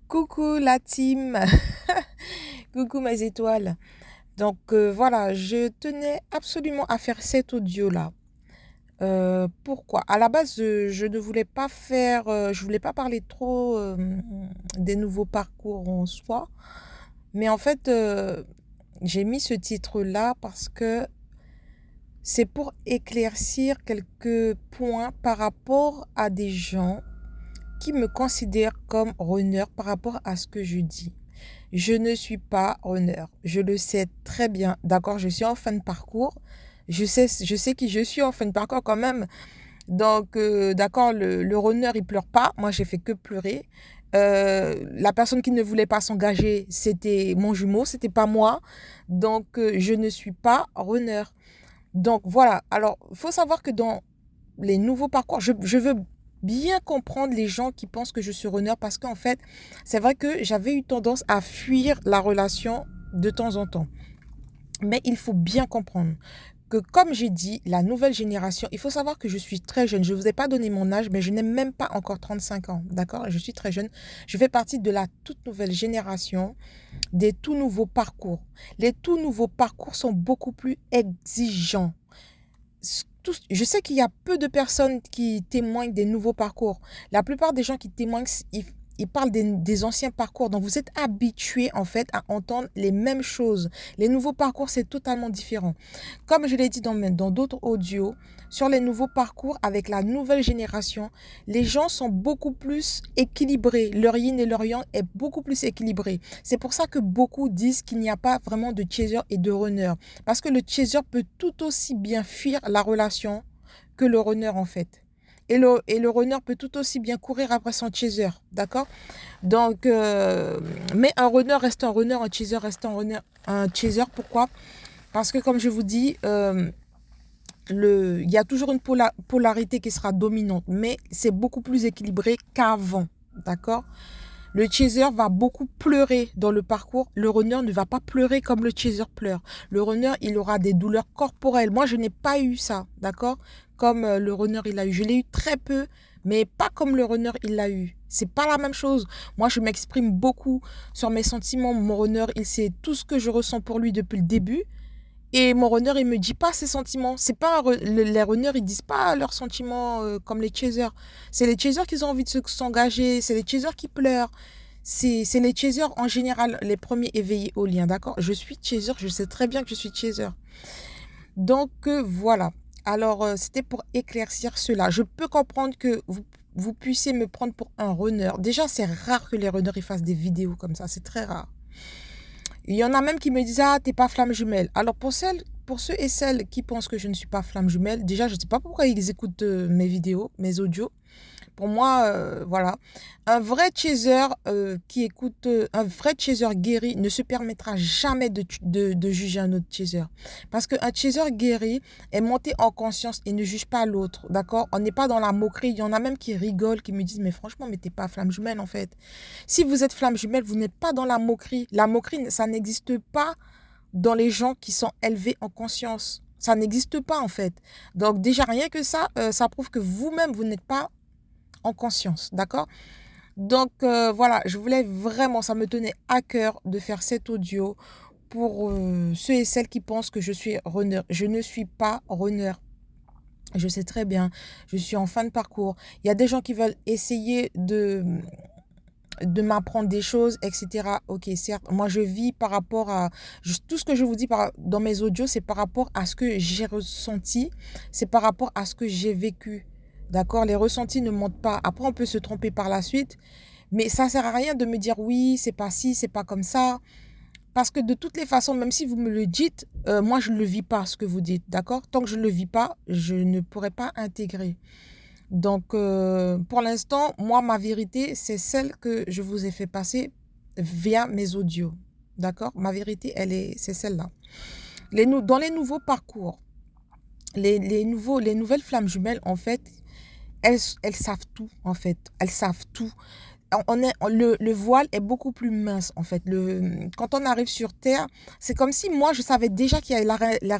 Coucou la team, coucou mes étoiles. Donc voilà, je tenais absolument à faire cet audio-là. Pourquoi? À la base, je ne voulais pas faire, je voulais pas parler trop des nouveaux parcours en soi, mais en fait, j'ai mis ce titre-là parce que c'est pour éclaircir quelques points par rapport à des gens qui me considèrent comme runner par rapport à ce que je dis. Je ne suis pas runner. Je le sais très bien. D'accord, je suis en fin de parcours. Je sais qui je suis en fin de parcours quand même. Donc, d'accord, le runner, il pleure pas. Moi, j'ai fait que pleurer. La personne qui ne voulait pas s'engager, c'était mon jumeau, c'était pas moi. Donc, je ne suis pas runner. Donc, voilà. Alors, il faut savoir que dans les nouveaux parcours, je veux bien comprendre les gens qui pensent que je suis runner parce qu'en fait, c'est vrai que j'avais eu tendance à fuir la relation de temps en temps. Mais il faut bien comprendre que, comme j'ai dit, la nouvelle génération, il faut savoir que je suis très jeune. Je ne vous ai pas donné mon âge, mais je n'ai même pas encore 35 ans. D'accord? Je suis très jeune. Je fais partie de la toute nouvelle génération des tout nouveaux parcours. Les tout nouveaux parcours sont beaucoup plus exigeants. Je sais qu'il y a peu de personnes qui témoignent des nouveaux parcours. La plupart des gens qui témoignent, ils parlent des anciens parcours. Donc, vous êtes habitués, en fait, à entendre les mêmes choses. Les nouveaux parcours, c'est totalement différent. Comme je l'ai dit dans d'autres audios, sur les nouveaux parcours, avec la nouvelle génération, les gens sont beaucoup plus équilibrés. Leur yin et leur yang est beaucoup plus équilibré. C'est pour ça que beaucoup disent qu'il n'y a pas vraiment de chaser et de runner. Parce que le chaser peut tout aussi bien fuir la relation que le runner, en fait. Et le runner peut tout aussi bien courir après son chaser, d'accord? Donc, mais un runner reste un runner, un chaser reste un runner, un chaser. Pourquoi? Parce que, comme je vous dis, il y a toujours une polarité qui sera dominante, mais c'est beaucoup plus équilibré qu'avant, d'accord? Le chaser va beaucoup pleurer dans le parcours. Le runner ne va pas pleurer comme le chaser pleure. Le runner, il aura des douleurs corporelles. Moi, je n'ai pas eu ça, d'accord? Comme le runner, il a eu. Je l'ai eu très peu, mais pas comme le runner, il l'a eu. C'est pas la même chose. Moi, je m'exprime beaucoup sur mes sentiments. Mon runner, il sait tout ce que je ressens pour lui depuis le début. Et mon runner, il me dit pas ses sentiments. C'est pas les runners, ils disent pas leurs sentiments comme les chasers. C'est les chasers qui ont envie de s'engager. C'est les chasers qui pleurent. C'est les chasers en général, les premiers éveillés au lien, d'accord? Je suis chaser, je sais très bien que je suis chaser. Donc voilà. Alors c'était pour éclaircir cela. Je peux comprendre que vous puissiez me prendre pour un runner. Déjà, c'est rare que les runners ils fassent des vidéos comme ça. C'est très rare. Il y en a même qui me disent, ah, t'es pas flamme jumelle. Alors pour ceux et celles qui pensent que je ne suis pas flamme jumelle, déjà, je ne sais pas pourquoi ils écoutent mes vidéos, mes audios. Pour moi, voilà. Un vrai chaser un vrai chaser guéri ne se permettra jamais de juger un autre chaser. Parce qu'un chaser guéri est monté en conscience et ne juge pas l'autre, d'accord? On n'est pas dans la moquerie. Il y en a même qui rigolent, qui me disent, mais franchement, mais t'es pas flamme jumelle, en fait. Si vous êtes flamme jumelle, vous n'êtes pas dans la moquerie. La moquerie, ça n'existe pas dans les gens qui sont élevés en conscience. Ça n'existe pas, en fait. Donc, déjà, rien que ça prouve que vous-même, vous n'êtes pas en conscience, d'accord? Donc voilà, je voulais vraiment, ça me tenait à cœur de faire cet audio pour ceux et celles qui pensent que je suis runner. Je ne suis pas runner. Je sais très bien, je suis en fin de parcours. Il y a des gens qui veulent essayer de m'apprendre des choses, etc. Ok, certes, moi je vis par rapport à... tout ce que je vous dis dans mes audios, c'est par rapport à ce que j'ai ressenti, c'est par rapport à ce que j'ai vécu. D'accord? Les ressentis ne mentent pas. Après, on peut se tromper par la suite, mais ça sert à rien de me dire oui, c'est pas ci, c'est pas comme ça. Parce que de toutes les façons, même si vous me le dites, moi je ne le vis pas ce que vous dites. D'accord? Tant que je ne le vis pas, je ne pourrai pas intégrer. Donc, pour l'instant, moi, ma vérité, c'est celle que je vous ai fait passer via mes audios. D'accord? Ma vérité, c'est celle-là. Dans les nouveaux parcours, les nouvelles flammes jumelles, en fait, elles savent tout, en fait. Elles savent tout. Le voile est beaucoup plus mince, en fait. Quand on arrive sur Terre, c'est comme si moi, je savais déjà qu'il y a la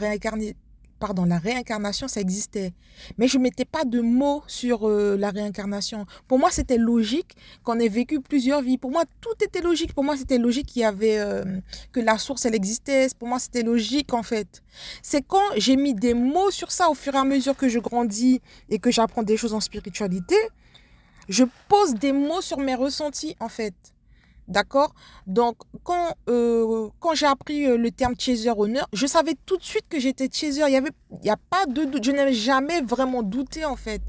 la réincarnation, ça existait. Mais je ne mettais pas de mots sur la réincarnation. Pour moi, c'était logique qu'on ait vécu plusieurs vies. Pour moi, tout était logique. Pour moi, c'était logique qu'il y avait, que la source, elle existait. Pour moi, c'était logique, en fait. C'est quand j'ai mis des mots sur ça au fur et à mesure que je grandis et que j'apprends des choses en spiritualité, je pose des mots sur mes ressentis, en fait. D'accord? Donc, quand j'ai appris le terme chaser honneur, je savais tout de suite que j'étais chaser. Il y a pas de doute. Je n'avais jamais vraiment douté, en fait.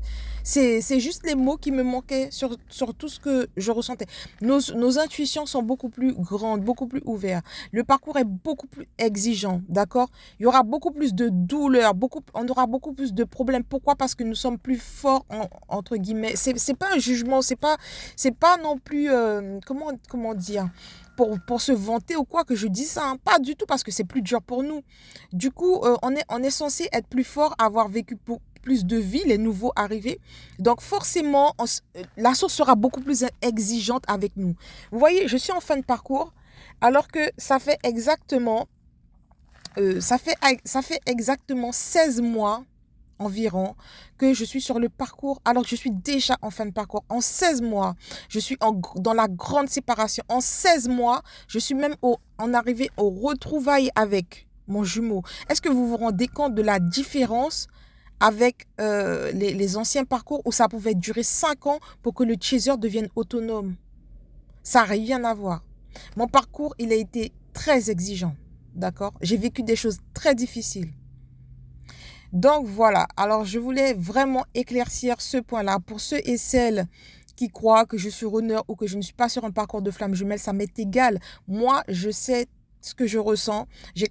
C'est juste les mots qui me manquaient sur tout ce que je ressentais. Nos intuitions sont beaucoup plus grandes, beaucoup plus ouvertes. Le parcours est beaucoup plus exigeant, d'accord? Il y aura beaucoup plus de douleurs, on aura beaucoup plus de problèmes. Pourquoi? Parce que nous sommes plus forts, entre guillemets. C'est pas un jugement, c'est pas non plus, comment dire, pour se vanter ou quoi que je dis ça, hein. Pas du tout, parce que c'est plus dur pour nous. Du coup, on est censé être plus fort, avoir vécu plus de vie, les nouveaux arrivés. Donc forcément, la source sera beaucoup plus exigeante avec nous. Vous voyez, je suis en fin de parcours, alors que ça fait exactement 16 mois environ que je suis sur le parcours, alors que je suis déjà en fin de parcours. En 16 mois, je suis dans la grande séparation. En 16 mois, je suis même en arrivée au retrouvailles avec mon jumeau. Est-ce que vous vous rendez compte de la différence avec les anciens parcours où ça pouvait durer 5 ans pour que le chaser devienne autonome? Ça n'a rien à voir. Mon parcours, il a été très exigeant. D'accord? J'ai vécu des choses très difficiles. Donc voilà, alors je voulais vraiment éclaircir ce point-là pour ceux et celles qui croient que je suis honneur ou que je ne suis pas sur un parcours de flamme jumelle, ça m'est égal. Moi, je sais ce que je ressens, j'ai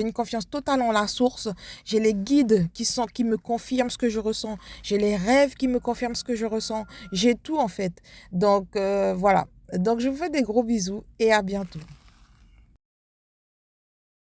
une confiance totale en la source, j'ai les guides qui me confirment ce que je ressens, j'ai les rêves qui me confirment ce que je ressens, j'ai tout en fait. Donc voilà, donc je vous fais des gros bisous et à bientôt.